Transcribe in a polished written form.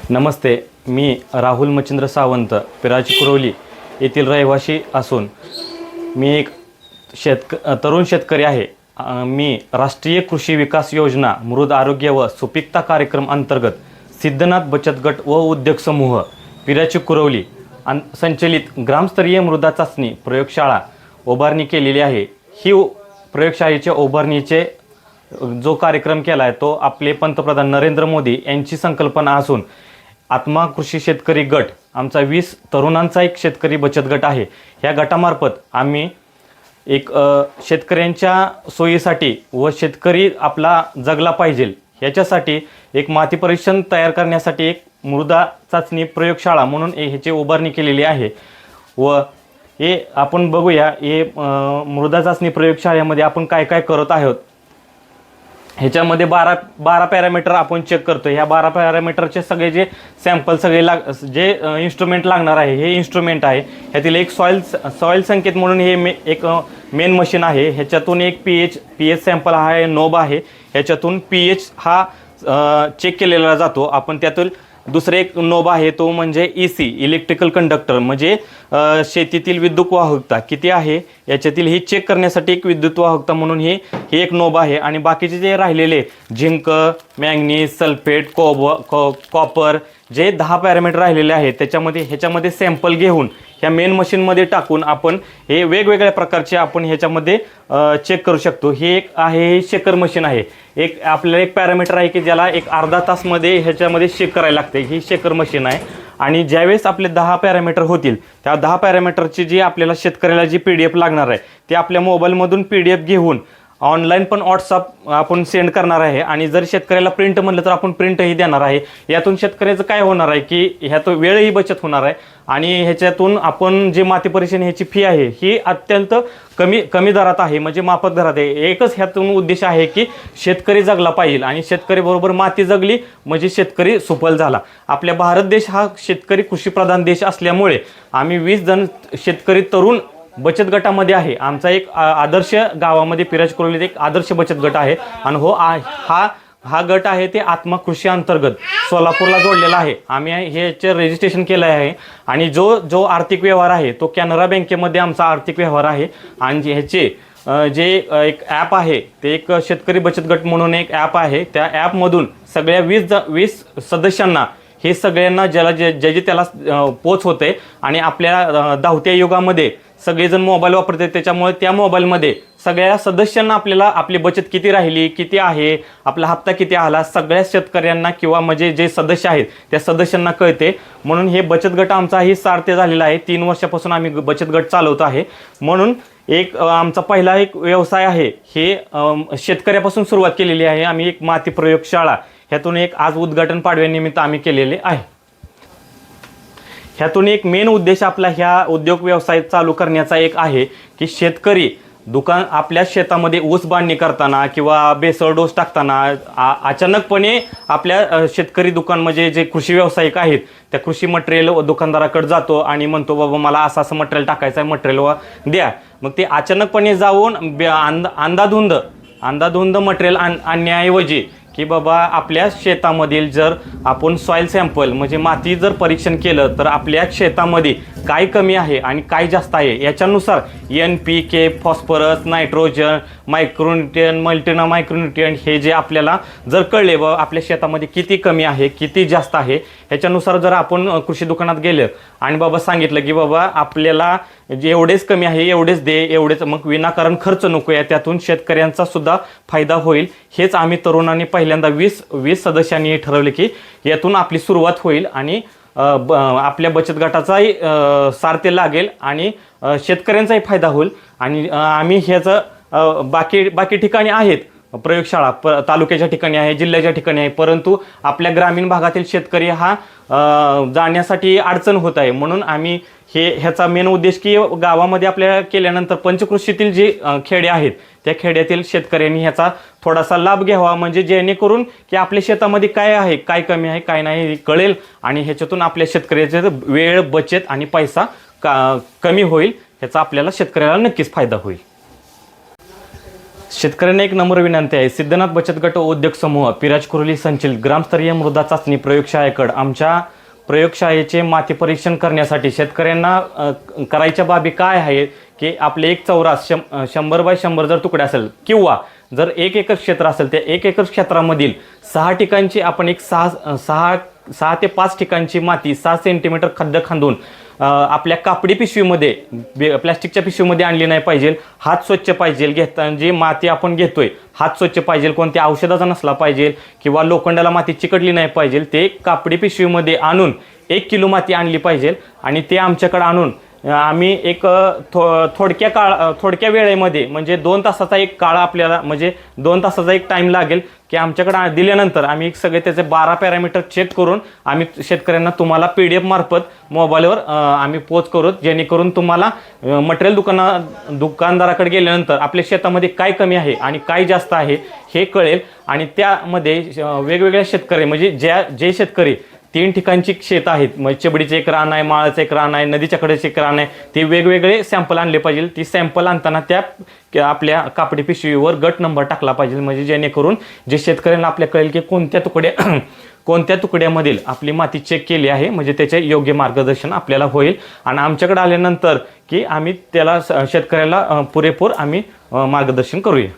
नमस्ते, मी राहुल मच्छिंद्र सावंत, पिराची कुरवली येथील रहिवासी असून मी एक तरुण शेतकरी आहे। मी राष्ट्रीय कृषी विकास योजना मृद आरोग्य व सुपीकता कार्यक्रम अंतर्गत सिद्धनाथ बचत गट व उद्योग समूह पिराची कुरवली संचलित ग्रामस्तरीय मृदा चाचणी प्रयोगशाळा उभारणी केलेली आहे। ही प्रयोगशाळेच्या उभारणीचे जो कार्यक्रम केला आहे तो आपले पंतप्रधान नरेंद्र मोदी यांची संकल्पना असून आत्मा कृषी शेतकरी गट आमचा 20 तरुणांचा एक शेतकरी बचत गट आहे। ह्या गटामार्फत आम्ही एक शेतकऱ्यांच्या सोयीसाठी व शेतकरी आपला जगला पाहिजे याच्यासाठी एक माती परीक्षण तयार करण्यासाठी एक मृदा चाचणी प्रयोगशाळा म्हणून ह्याची उभारणी केलेली आहे। व हे आपण बघूया हे मृदा चाचणी प्रयोगशाळेमध्ये आपण काय काय करत आहोत। ह्याच्यामध्ये 12 पॅरामीटर आपण चेक करतो। ह्या 12 पॅरामीटरचे सगळे जे सॅम्पल सगळे जे इन्स्ट्रुमेंट लागणार आहे हे इन्स्ट्रुमेंट आहे। ह्यातील एक सॉइल संकेत म्हणून हे एक मेन मशीन आहे। ह्याच्यातून एक पीएच सॅम्पल आहे, नोब आहे। ह्याच्यातून पीएच हा चेक केलेला जातो। आपण त्यातून दुसरे एक नोब आहे तो म्हणजे ईसी इलेक्ट्रिकल कंडक्टर म्हणजे शेतीतील विद्युत वाहकता किती आहे याच्यातील ही चेक करण्यासाठी एक विद्युत वाहकता म्हणून हे एक नोब आहे। आणि बाकीचे जे राहिलेले झिंक, मॅंगनीज, सल्फेट, कॉपर जे 10 पॅरामीटर राहिलेले आहेत ह्याच्यामध्ये सॅम्पल घेऊन ह्या मेन मशीनमध्ये टाकून आपण हे वेगवेगळ्या प्रकारचे आपण ह्याच्यामध्ये चेक करू शकतो। हे एक आहे हे शेकर मशीन आहे। एक आपल्याला एक पॅरामीटर आहे की ज्याला एक अर्धा तासमध्ये ह्याच्यामध्ये चेक करायला लागते। ही शेकर मशीन आहे। आणि ज्यावेळेस आपले 10 पॅरामीटर होतील त्या 10 पॅरामीटरची जी आपल्याला शेतकऱ्याला जी PDF लागणार आहे ते आपल्या मोबाईलमधून PDF घेऊन ऑनलाईन पण व्हॉट्सअप आपण सेंड करणार आहे। आणि जर शेतकऱ्याला प्रिंट म्हणलं तर आपण प्रिंटही देणार आहे। यातून शेतकऱ्याचं काय होणार आहे की ह्यातून वेळही बचत होणार आहे आणि ह्याच्यातून आपण जे माती परीक्षण ह्याची फी आहे ही अत्यंत कमी दरात आहे, म्हणजे माफक दरात आहे। एकच ह्यातून उद्देश आहे की शेतकरी जगला पाहिजे आणि शेतकरी बरोबर माती जगली म्हणजे शेतकरी सुफल झाला। आपल्या भारत देश हा शेतकरी कृषीप्रधान देश असल्यामुळे आम्ही 20 जण शेतकरी तरुण बचत गटामध्ये आहे। आमचा एक आदर्श गावामध्ये पिराची कुरवलीत एक आदर्श बचत गट आहे। आणि हा गट आहे ते आत्मा कृषी अंतर्गत सोलापूरला जोडलेला आहे। आम्ही ह्याचे रजिस्ट्रेशन केलं आहे आणि जो आर्थिक व्यवहार आहे तो कॅनरा बँकेमध्ये आमचा आर्थिक व्यवहार आहे। आणि ह्याचे जे एक ॲप आहे ते एक शेतकरी बचत गट म्हणून एक ॲप आहे। त्या ॲपमधून सगळ्या 20 सदस्यांना हे सगळ्यांना ज्याची त्याला पोच होते। आणि आपल्या धावत्या युगामध्ये सगळेजण मोबाईल वापरतात त्याच्यामुळे त्या मोबाईलमध्ये सगळ्या सदस्यांना आपल्याला आपली बचत किती राहिली, किती आहे, आपला हप्ता किती आला सगळ्या शेतकऱ्यांना किंवा म्हणजे जे सदस्य आहेत त्या सदस्यांना कळते। म्हणून हे बचत गट आमचाही सार्थ झालेला आहे। 3 वर्षापासून आम्ही बचत गट चालवतो आहे। म्हणून एक आमचा पहिला एक व्यवसाय आहे हे शेतकऱ्यापासून सुरुवात केलेली आहे। आम्ही एक माती प्रयोगशाळा ह्यातून एक आज उद्घाटन पाडव्यानिमित्त आम्ही केलेले आहे। ह्यातून एक मेन उद्देश आपला ह्या उद्योग व्यवसाय चालू करण्याचा एक आहे की शेतकरी आपल्या शेतामध्ये ऊस बांधणी करताना किंवा बेसळ डोस टाकताना अचानकपणे आपल्या शेतकरी दुकान म्हणजे जे कृषी व्यावसायिक आहेत त्या कृषी मटेरियल दुकानदाराकडे जातो आणि म्हणतो बाबा मला असं मटेरियल टाकायचं आहे, मटेरियल द्या। मग ते अचानकपणे जाऊन अंधाधुंद मटेरियल आणण्याऐवजी की बाबा आपल्या शेतामधील जर आपण सॉइल सॅम्पल म्हणजे माती जर परीक्षण केलं तर आपल्या शेतामध्ये काय कमी आहे आणि काय जास्त आहे याच्यानुसार NPK, फॉस्फरस, नायट्रोजन, मायक्रोन्यूट्रिएंट, मल्टीना मायक्रोन्यूट्रिएंट हे जे आपल्याला जर कळले व आपल्या शेतामध्ये किती कमी आहे किती जास्त आहे ह्याच्यानुसार जर आपण कृषी दुकानात गेलं आणि बाबा सांगितलं की बाबा आपल्याला जे एवढेच कमी आहे एवढेच दे एवढेच, मग विनाकारण खर्च नको आहे, त्यातून शेतकऱ्यांचा सुद्धा फायदा होईल। हेच आम्ही तरुणांनी पहिल्यांदा 20 सदस्यांनी ठरवले की यातून आपली सुरुवात होईल आणि आपल्या बचत गटाचाही सार्थ लागेल आणि शेतकऱ्यांचाही फायदा होईल। आणि आम्ही ह्याचं बाकी ठिकाणी आहेत प्रयोगशाळा तालुक्याच्या ठिकाणी आहे, जिल्ह्याच्या ठिकाणी आहे, परंतु आपल्या ग्रामीण भागातील शेतकरी हा जाण्यासाठी अडचण होत आहे। म्हणून आम्ही ह्याचा मेन उद्देश की गावामध्ये आपल्या केल्यानंतर पंचकृषीतील जे खेडे आहेत त्या खेड्यातील शेतकऱ्यांनी ह्याचा थोडासा लाभ घ्यावा, म्हणजे जेणेकरून की आपल्या शेतामध्ये काय आहे, काय कमी आहे, काय नाही कळेल आणि ह्याच्यातून आपल्या शेतकऱ्याचे वेळ बचत आणि पैसा कमी होईल। ह्याचा आपल्याला शेतकऱ्याला नक्कीच फायदा होईल। शेतकऱ्यांना एक नम्र विनंती आहे. सिद्धनाथ बचत गट व उद्योग समूह पिराज कुरोली संचलित ग्रामस्तरीय मृदा चाचणी प्रयोगशाळेकडे आमच्या प्रयोगशाळेचे माती परीक्षण करण्यासाठी शेतकऱ्यांना करायच्या बाबी काय आहे की आपले एक चौरास 100 बाय 100 जर तुकडे असेल किंवा जर 1 एकर क्षेत्र असेल त्या 1 एकर क्षेत्रामधील 6 ठिकाणची आपण एक 6 ते 5 ठिकाणची माती 6 सेंटीमीटर खड्डा खांदून आपल्या कापडी पिशवीमध्ये प्लॅस्टिकच्या पिशवीमध्ये आणली नाही पाहिजे. हात स्वच्छ पाहिजे. घेताना जी माती आपण घेतोय हात स्वच्छ पाहिजे. कोणत्या औषधाचा नसला पाहिजे किंवा लोखंडाला माती चिकटली नाही पाहिजे. ते कापडी पिशवीमध्ये आणून 1 किलो माती आणली पाहिजे आणि ते आमच्याकडे आणून आम्ही एक थोडक्या वेळेमध्ये म्हणजे 2 तासाचा एक काळ आपल्याला म्हणजे 2 तासाचा एक टाईम लागेल की आमच्याकडे दिल्यानंतर आम्ही सगळे त्याचे 12 पॅरामीटर चेक करून आम्ही शेतकऱ्यांना तुम्हाला PDF मार्फत मोबाईलवर आम्ही पोच करू, जेणेकरून तुम्हाला मटेरियल दुकानदाराकडे गेल्यानंतर आपल्या शेतामध्ये काय कमी आहे आणि काय जास्त आहे हे कळेल. आणि त्यामध्ये वेगवेगळ्या शेतकरी म्हणजे जे शेतकरी 3 ठिकाणची शेत आहेत म्हणजे चिबडीचं एक रान आहे, माळाचं एक रान आहे, नदीच्या कडेचं एक रान आहे, ते वेगवेगळे सॅम्पल आणले पाहिजे. ती सॅम्पल आणताना त्या आपल्या कापडी पिशवीवर गट नंबर टाकला पाहिजे म्हणजे जेणेकरून जे शेतकऱ्यांना आपल्या कळेल की कोणत्या तुकड्यामधील आपली माती चेक केली आहे म्हणजे त्याचे योग्य मार्गदर्शन आपल्याला होईल. आणि आमच्याकडे आल्यानंतर की आम्ही त्याला शेतकऱ्याला पुरेपूर आम्ही मार्गदर्शन करूया.